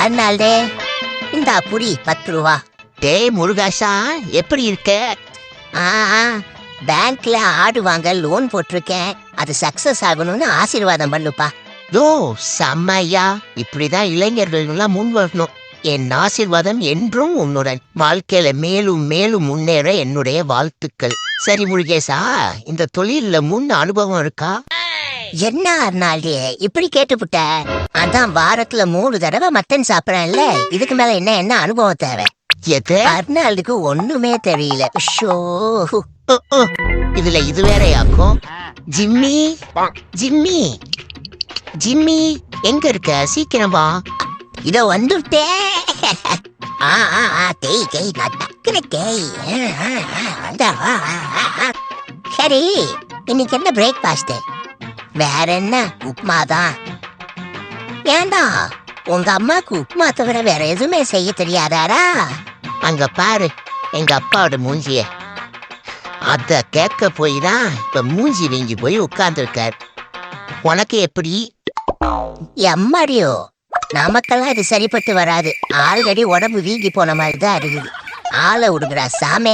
அதனால்டே இந்தா புடி 10 ரூபா. டேய் முருகாசா, எப்படி இருக்க? ஆ பேங்க்ல ஆடு வாங்க லோன் போட்டிருக்கேன். அது சக்சஸ் ஆகணும்னு ஆசீர்வாதம் பண்ணுப்பா. யோ செம்மையா, இப்படிதான் இளைஞர்கள் எல்லாம் முன் வரணும். என் ஆசீர்வாதம் என்றும் உன்னுடன். வாழ்க்கையில மேலும் மேலும் முன்னேற என்னுடைய வாழ்த்துக்கள். சரி முருகேசா, இந்த தொழில்ல முன் அனுபவம் இருக்கா? என்ன அர்னால்டே இப்படி கேட்டுப்புட்ட? அதான் வாரத்துல 3 தடவை மட்டன் சாப்பிடறேன்ல, இதுக்கு மேல என்ன அனுபவம் தேவை? எது? அர்னால்டுக்கு ஒண்ணுமே தெரியல. ஷோ, இதுல இது வேறையாக்கும். ஜிம்மி ஜிம்மி ஜிம்மி, எங்க இருக்க? சீக்கிரம் வா. இதோ வந்துட்டே. தேய் தேய் நான் டக்குனு தேய். சரி, இன்னைக்கு என்ன பிரேக்ஃபாஸ்ட்? வேற என்ன, உப்மா தான். ஏண்டா உங்க அம்மாக்கு உப்மா தவிர வேற எதுவுமே செய்ய தெரியாதாரா? அங்க பாரு எங்க அப்பாவோட மூஞ்சிய. அத கேட்க போய் தான் இப்ப மூஞ்சி வீங்கி போய் உட்கார்ந்துருக்கார். உனக்கு எப்படி? எம்மாடியோ, நமக்கெல்லாம் இது சரிப்பட்டு வராது. ஆல்ரெடி உடம்பு வீங்கி போன மாதிரி தான் இருக்குது. ஆளை விடுங்கடா சாமே.